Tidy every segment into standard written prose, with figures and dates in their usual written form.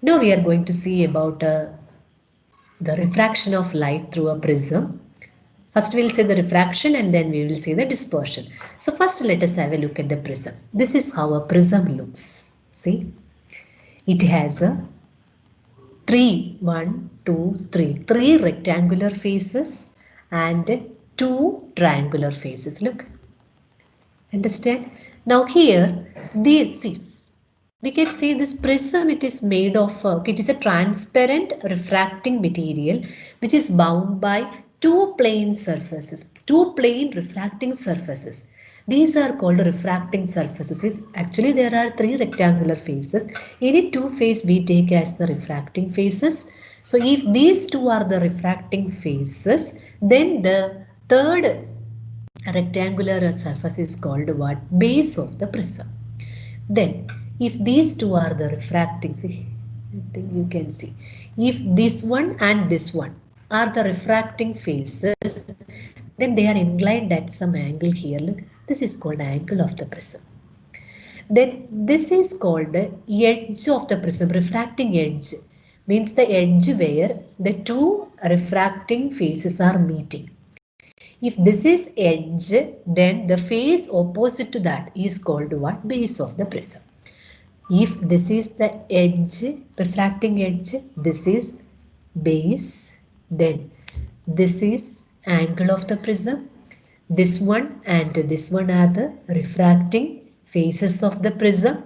Now we are going to see about the refraction of light through a prism. First we'll say the refraction and then we will see the dispersion. So first let us have a look at the prism. This is how a prism looks. See, it has a three rectangular faces and two triangular faces. Look, understand? Now here, see, we can see this prism, it is made of, it is a transparent refracting material which is bound by two plane surfaces, two plane refracting surfaces. These are called refracting surfaces. Actually, there are three rectangular faces. Any two face we take as the refracting faces. So, if these two are the refracting faces, then the third rectangular surface is called what? Base of the prism. Then, if these two are the refracting, see, I think you can see, if this one and this one are the refracting faces, then they are inclined at some angle here. Look, this is called angle of the prism. Then this is called the edge of the prism, refracting edge. Means the edge where the two refracting faces are meeting. If this is edge, then the face opposite to that is called what? Base of the prism. If this is the edge, refracting edge, this is base, then this is angle of the prism. This one and this one are the refracting faces of the prism.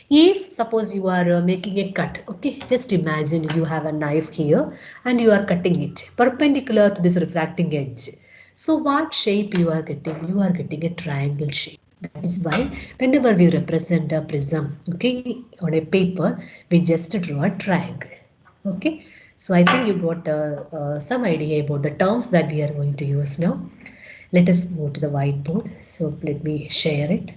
If suppose you are making a cut, okay, just imagine you have a knife here and you are cutting it perpendicular to this refracting edge. So what shape you are getting? You are getting a triangle shape. That is why whenever we represent a prism, okay, on a paper, we just draw a triangle. Okay, so I think you got some idea about the terms that we are going to use now. Let us move to the whiteboard. So let me share it.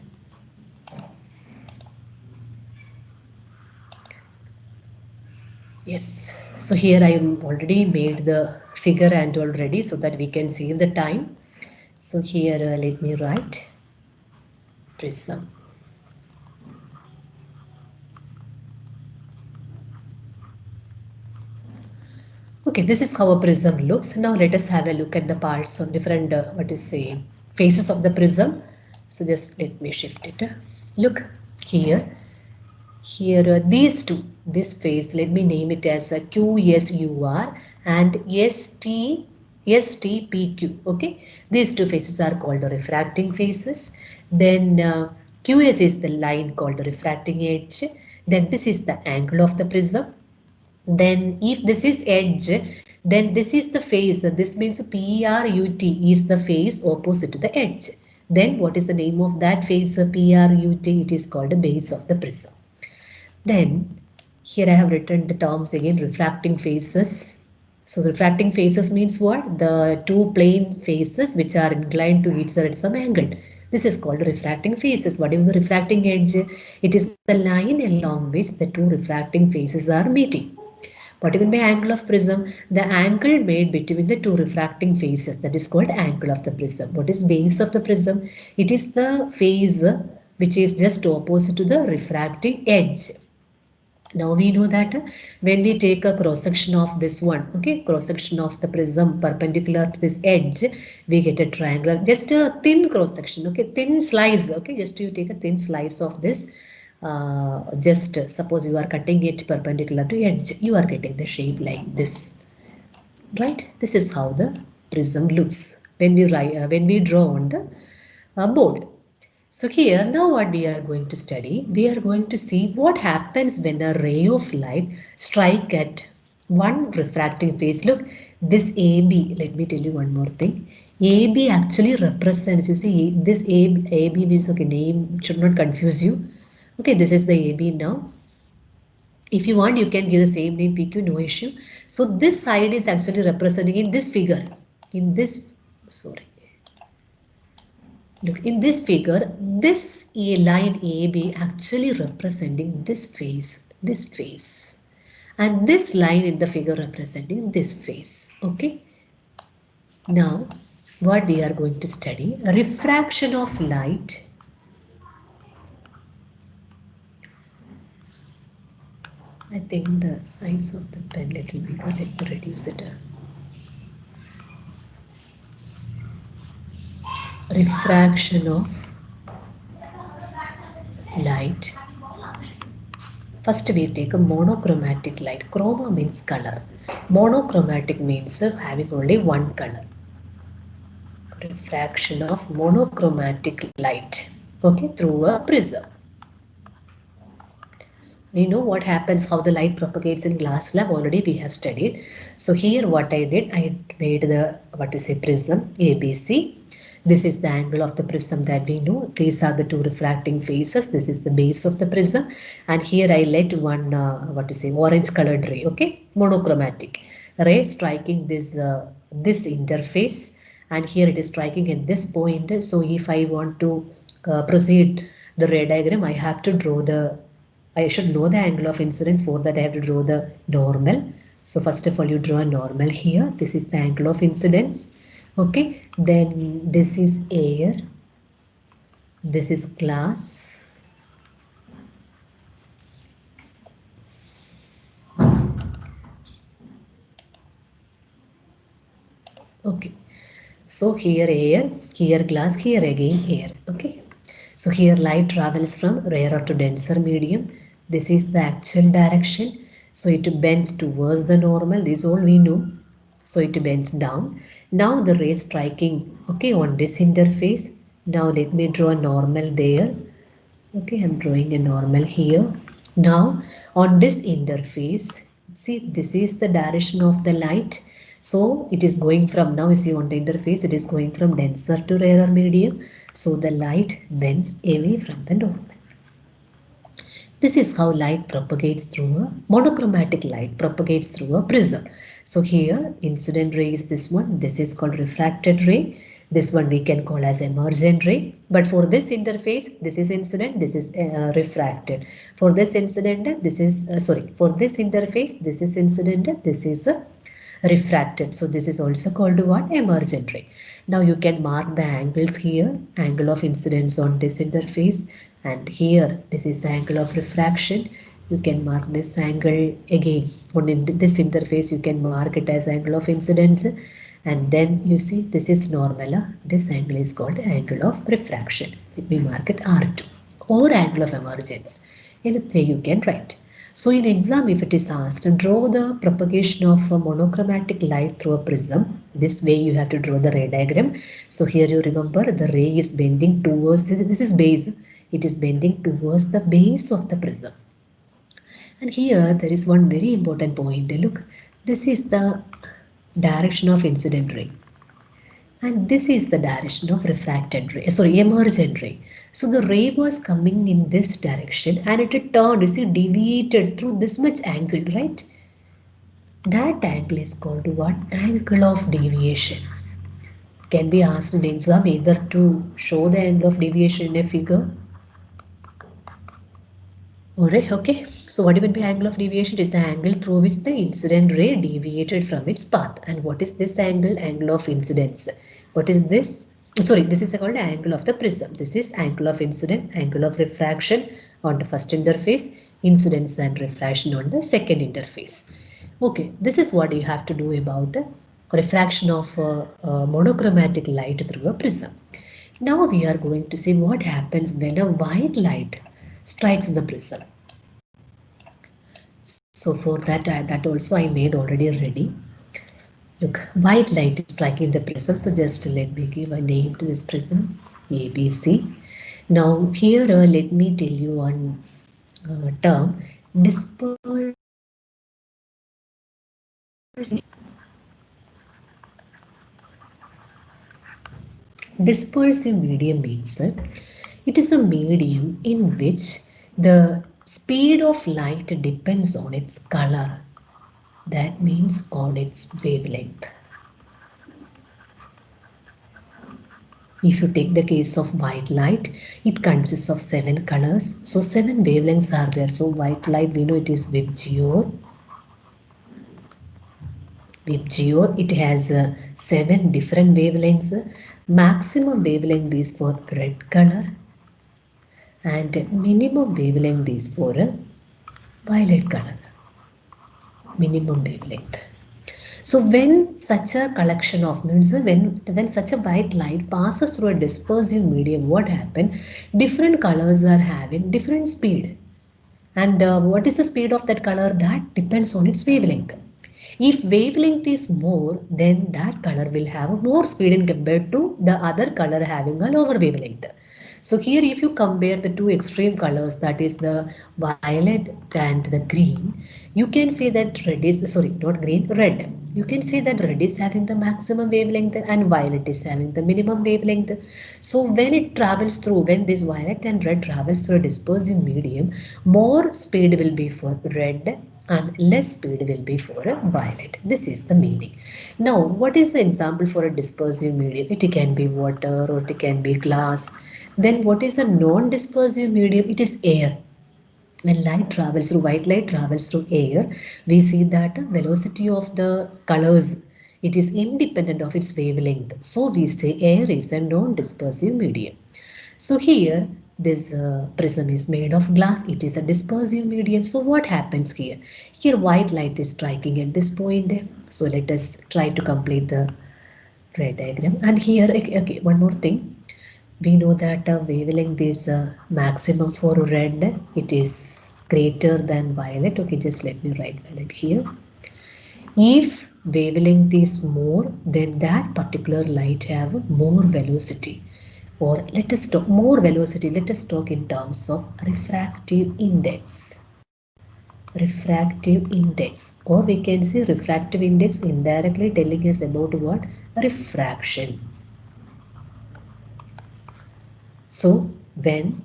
Yes, so here I am already made the figure and already so that we can save the time. So here let me write prism. Okay, this is how a prism looks. Now let us have a look at the parts on different, what you say, faces of the prism. So just let me shift it. Look here. Here these two, this face, let me name it as a QSUR and STPQ. Okay, these two faces are called refracting faces. Then QS is the line called refracting edge. Then this is the angle of the prism. Then if this is edge, then this is the face. This means PRUT is the face opposite to the edge. Then what is the name of that face? PRUT, it is called the base of the prism. Then here I have written the terms again, refracting faces. So refracting faces means what? The two plane faces which are inclined to each other at some angle. This is called refracting faces. What is the refracting edge? It is the line along which the two refracting faces are meeting. What even by angle of prism? The angle made between the two refracting faces, that is called angle of the prism. What is base of the prism? It is the face which is just opposite to the refracting edge. Now we know that when we take a cross section of this one, okay, cross section of the prism perpendicular to this edge, we get a triangular, just a thin cross section, okay, thin slice, okay, just you take a thin slice of this. Just suppose you are cutting it perpendicular to edge, you are getting the shape like this, right? This is how the prism looks when we write, when we draw on the board. So here now what we are going to study, we are going to see what happens when a ray of light strike at one refracting face. Look, this AB, let me tell you one more thing. AB actually represents, you see this AB means, okay, name should not confuse you. Okay, this is the AB now. If you want, you can give the same name PQ, no issue. So this side is actually representing in this figure, in this, sorry. Look, in this figure, this A line AB actually representing this face, and this line in the figure representing this face. Okay. Now, what we are going to study, refraction of light I think the size of the pen little bigger. Let me reduce it. Refraction of light. First we take a monochromatic light. Chroma means color. Monochromatic means having only one color. Refraction of monochromatic light, okay, through a prism. We know what happens, how the light propagates in glass lab, already we have studied. So here what I did, I made the, what to say, prism ABC. This is the angle of the prism that we know. These are the two refracting faces. This is the base of the prism. And here I let one, what to say, orange colored ray, okay, monochromatic ray striking this interface. And here it is striking at this point. So if I want to proceed the ray diagram, I have to draw the, I should know the angle of incidence. For that I have to draw the normal. So first of all you draw a normal here. This is the angle of incidence. Okay. Then this is air. This is glass. Okay. So here air, here glass, here again air. Okay. So here light travels from rarer to denser medium. This is the actual direction. So it bends towards the normal. This is all we know. So it bends down. Now the ray striking, okay, on this interface. Now let me draw a normal there. Okay, I'm drawing a normal here. Now on this interface, see, this is the direction of the light. So it is going from, now you see on the interface, it is going from denser to rarer medium. So the light bends away from the normal. This is how light propagates through a monochromatic light propagates through a prism. So here incident ray is this one. This is called refracted ray. This one we can call as emergent ray. But for this interface, this is incident, this is refracted. For this incident, this is, sorry, for this interface, this is incident, this is refracted. So this is also called what? Emergent ray. Now you can mark the angles here, angle of incidence on this interface, and here this is the angle of refraction. You can mark this angle again on this interface. You can mark it as angle of incidence, and then you see this is normal. This angle is called angle of refraction. Let me mark it R2 or angle of emergence. Anything you can write. So in exam, if it is asked, draw the propagation of a monochromatic light through a prism. This way you have to draw the ray diagram. So here you remember the ray is bending towards, this is base. It is bending towards the base of the prism. And here there is one very important point. Look, this is the direction of incident ray. And this is the direction of refracted ray, sorry, emergent ray. So the ray was coming in this direction and it turned, you see, deviated through this much angle, right? That angle is called what? Angle of deviation. Can be asked in exam either to show the angle of deviation in a figure. Alright, okay. So what even be angle of deviation? It is the angle through which the incident ray deviated from its path. And what is this angle? Angle of incidence. What is this? Sorry, this is called angle of the prism. This is angle of incident, angle of refraction on the first interface, incidence and refraction on the second interface. Okay, this is what you have to do about refraction of monochromatic light through a prism. Now we are going to see what happens when a white light strikes the prism. So for that, that also I made already ready. Look, white light is striking the prism. So just let me give a name to this prism, ABC. Now here, let me tell you one term, dispersive. Dispersive medium means it is a medium in which the speed of light depends on its color. That means on its wavelength. If you take the case of white light, it consists of 7 colors. So 7 wavelengths are there. So white light, we know it is VIBGYOR. VIBGYOR, it has 7 different wavelengths. Maximum wavelength is for red color and minimum wavelength is for violet color. minimum wavelength. So when such a collection of means when such a white light passes through a dispersive medium, what happen? Different colors are having different speed. And what is the speed of that color? That depends on its wavelength. If wavelength is more, then that color will have more speed in compared to the other color having a lower wavelength. So here if you compare the two extreme colors, that is the violet and the green, you can see that red is, sorry, not green, red. You can see that red is having the maximum wavelength and violet is having the minimum wavelength. So when it travels through, when this violet and red travels through a dispersive medium, more speed will be for red and less speed will be for a violet. This is the meaning. Now, what is the example for a dispersive medium? It can be water or it can be glass. Then what is a non-dispersive medium? It is air. When light travels through, white light travels through air, we see that the velocity of the colors, it is independent of its wavelength. So we say air is a non-dispersive medium. So here this prism is made of glass. It is a dispersive medium. So what happens here? Here white light is striking at this point. So let us try to complete the red diagram. And here, okay, one more thing. We know that wavelength is maximum for red. It is greater than violet. Okay, just let me write violet here. If wavelength is more, then that particular light have more velocity. Or let us talk more velocity. Let us talk in terms of refractive index. Refractive index, or we can say refractive index indirectly telling us about what? Refraction. So when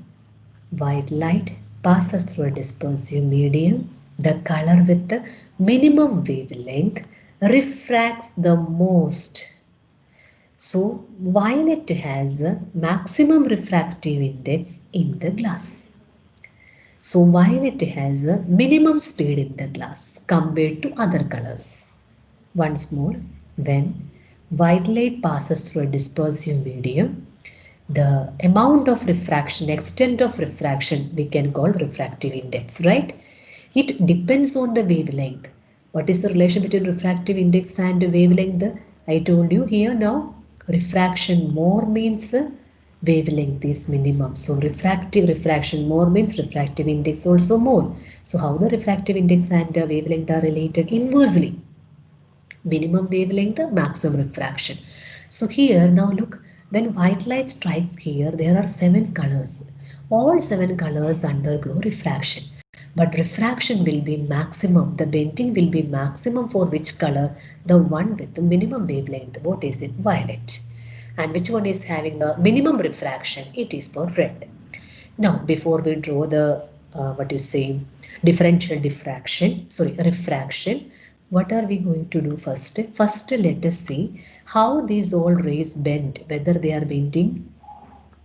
white light passes through a dispersive medium, the color with the minimum wavelength refracts the most. So violet has a maximum refractive index in the glass. So violet has a minimum speed in the glass compared to other colors. Once more, when white light passes through a dispersive medium, the amount of refraction, extent of refraction, we can call refractive index, right? It depends on the wavelength. What is the relation between refractive index and wavelength? I told you here now, refraction more means wavelength is minimum. So refraction more means refractive index also more. So how the refractive index and wavelength are related? Inversely, minimum wavelength, maximum refraction. So here now look, when white light strikes here, there are 7 colors. All 7 colors undergo refraction. But refraction will be maximum. The bending will be maximum for which color? The one with the minimum wavelength. What is it? Violet. And which one is having the minimum refraction? It is for red. Now, before we draw the what you say differential diffraction, sorry, refraction, what are we going to do first? First, let us see how these all rays bend, whether they are bending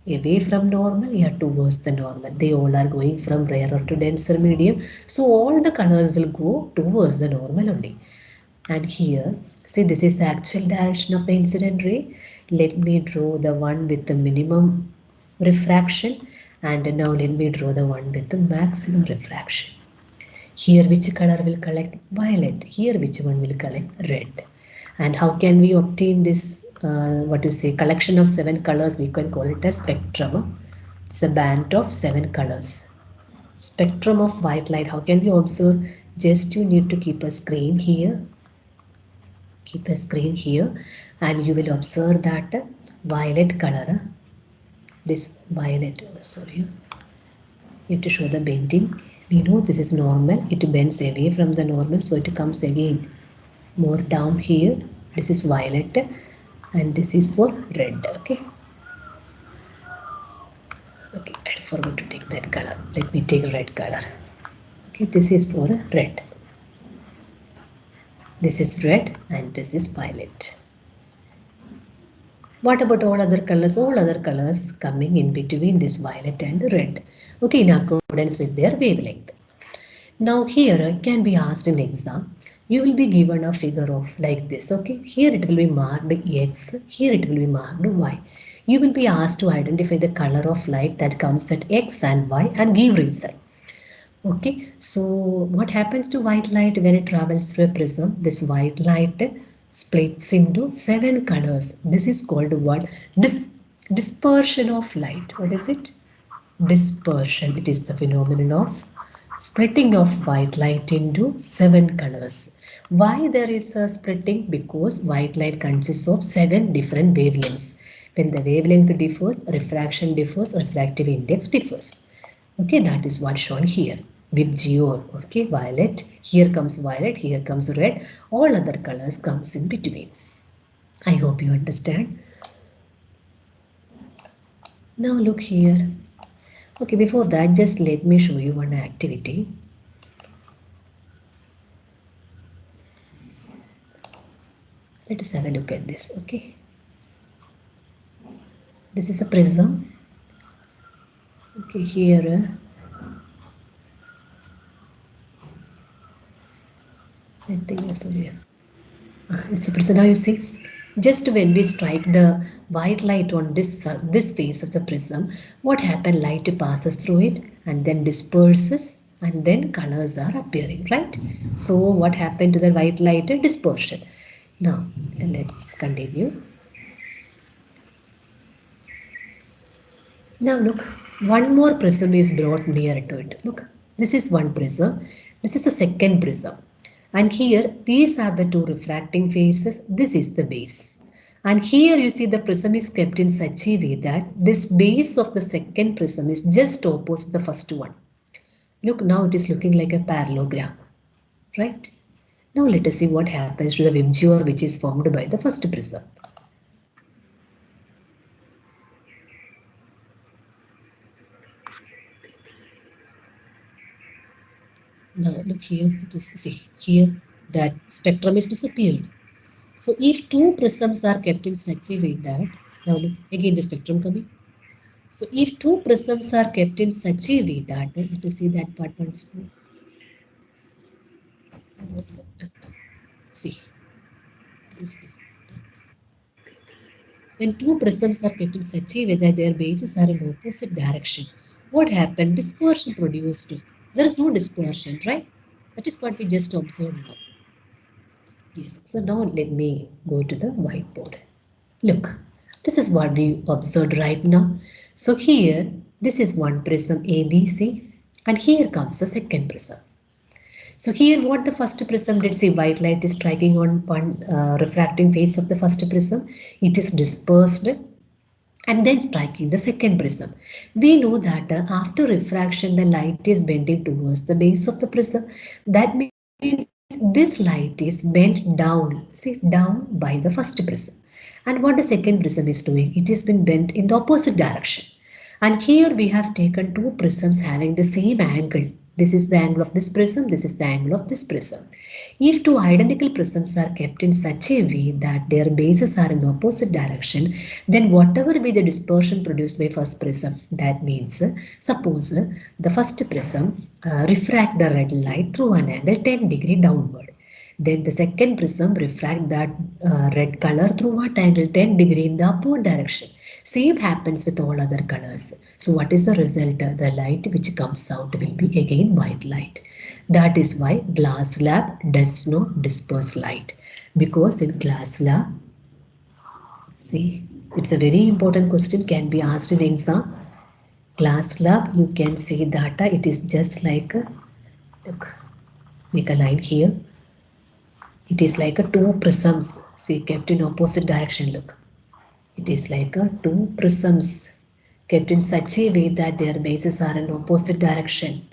away from normal or towards the normal. They all are going from rarer to denser medium. So all the colors will go towards the normal only. And here, see, this is the actual direction of the incident ray. Let me draw the one with the minimum refraction, and now let me draw the one with the maximum refraction. Here which color will collect? Violet. Here which one will collect? Red. And how can we obtain this what you say collection of 7 colors? We can call it a spectrum. It's a band of 7 colors. Spectrum of white light. How can we observe? Just you need to keep a screen here. Keep a screen here, and you will observe that violet color. This violet, sorry, you have to show the bending. We know this is normal. It bends away from the normal, so it comes again more down here. This is violet, and this is for red. Okay. Okay, I forgot to take that color. Let me take red color. Okay, this is for red. This is red and this is violet. What about all other colors? All other colors coming in between this violet and red. Okay, in accordance with their wavelength. Now here it can be asked in exam. You will be given a figure of like this. Okay, here it will be marked X. Here it will be marked Y. You will be asked to identify the color of light that comes at X and Y and give reason. Okay, so what happens to white light when it travels through a prism? This white light splits into 7 colors. This is called what? Dispersion of light. What is it? Dispersion. It is the phenomenon of splitting of white light into 7 colors. Why there is a splitting? Because white light consists of 7 different wavelengths. When the wavelength differs, refraction differs, refractive index differs. Okay, that is what shown here. Vibgyor, okay, violet. Here comes violet, here comes red. All other colors comes in between. I hope you understand. Now look here. Okay, before that, just let me show you one activity. Let us have a look at this, okay. This is a prism. Okay, here, I think that's here. It's a prism. Now you see, just when we strike the white light on this face of the prism, what happened? Light passes through it and then disperses, and then colors are appearing, right? So what happened to the white light? Dispersion. Now let's continue. Now look, one more prism is brought near to it. Look, this is one prism. This is the second prism. And here, these are the two refracting faces. This is the base. And here you see the prism is kept in such a way that this base of the second prism is just opposite the first one. Look, now it is looking like a parallelogram, right? Now let us see what happens to the VIBGYOR which is formed by the first prism. Now look here, it is, see here that spectrum is disappeared. So if two prisms are kept in such a way that, now look again the spectrum coming. So if two prisms are kept in such a way that, let us see that part once more. See this. When two prisms are kept in such a way that their bases are in opposite direction, what happened? Dispersion produced. There is no dispersion, right? That is what we just observed now. Yes. So now let me go to the whiteboard. Look, this is what we observed right now. So here, this is one prism ABC, and here comes the second prism. So here what the first prism did, see white light is striking on one refracting face of the first prism. It is dispersed and then striking the second prism. We know that after refraction the light is bending towards the base of the prism. That means this light is bent down, see down by the first prism. And what the second prism is doing, it has been bent in the opposite direction. And here we have taken two prisms having the same angle. This is the angle of this prism, this is the angle of this prism. If two identical prisms are kept in such a way that their bases are in opposite direction, then whatever be the dispersion produced by first prism, that means suppose the first prism refract the red light through an angle 10 degree downward. Then the second prism refract that red color through what angle? 10 degree in the upward direction. Same happens with all other colors. So what is the result? The light which comes out will be again white light. That is why glass slab does not disperse light. Because in glass slab, see, it's a very important question, can be asked in exam. Glass slab, you can see that it is just like, look, make a line here. It is like a two prisms, see, kept in opposite direction, look. It is like a two prisms kept in such a way that their bases are in opposite direction.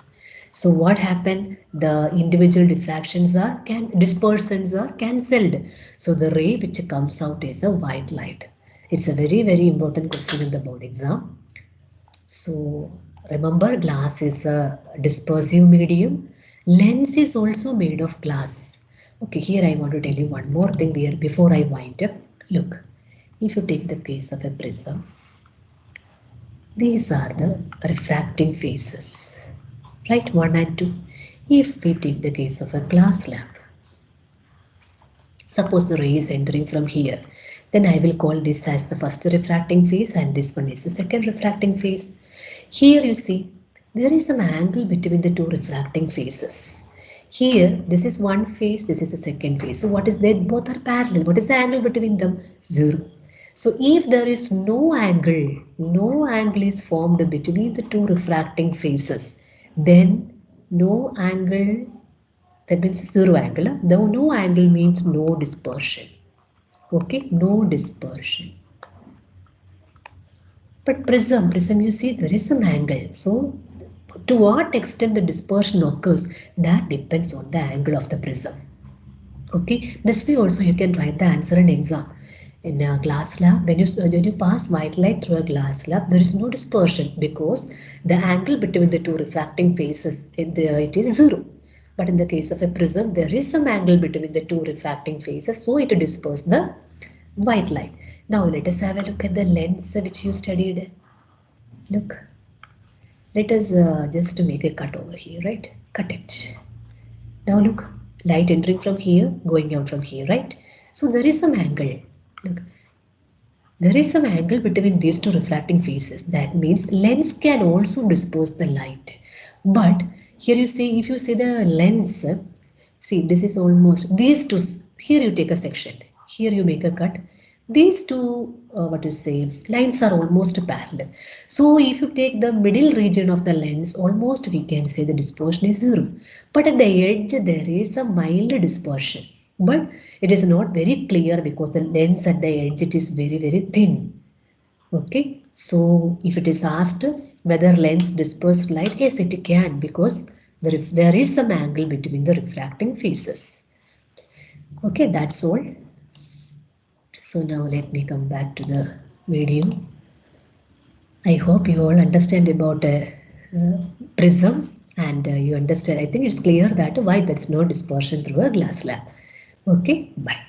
So what happened? The individual diffractions are dispersions are cancelled. So the ray which comes out is a white light. It's a very important question in the board exam. So remember, glass is a dispersive medium. Lens is also made of glass. Okay, here I want to tell you one more thing here before I wind up. Look, if you take the case of a prism, these are the refracting faces, right? 1 and 2. If we take the case of a glass lamp, suppose the ray is entering from here, then I will call this as the first refracting phase and this one is the second refracting phase. Here you see there is some angle between the two refracting faces. Here, this is one face, this is the second face. So what is that? Both are parallel. What is the angle between them? 0. So if there is no angle is formed between the two refracting faces, then no angle, that means 0 angle. Though no angle means no dispersion. Okay, no dispersion. But prism you see there is some angle. So to what extent the dispersion occurs, that depends on the angle of the prism. Okay, this way also you can write the answer in exam. In a glass slab, when you pass white light through a glass slab, there is no dispersion because the angle between the two refracting faces, it is 0. But in the case of a prism, there is some angle between the two refracting faces, so it disperses the white light. Now let us have a look at the lens which you studied. Look, let us just make a cut over here, right? Cut it. Now look, light entering from here, going out from here, right? So there is some angle. Look, there is some angle between these two refracting faces. That means lens can also disperse the light. But here you see, if you see the lens, see this is almost, these two, here you take a section, here you make a cut. These two, what you say, lines are almost parallel. So if you take the middle region of the lens, almost we can say the dispersion is 0. But at the edge, there is a mild dispersion. But it is not very clear because the lens at the edge, it is very, very thin. Okay, so if it is asked whether lens disperse light, yes, it can because there is some angle between the refracting faces. Okay, that's all. So now let me come back to the video. I hope you all understand about prism and you understand. I think it's clear that why there's no dispersion through a glass slab. Okay, bye.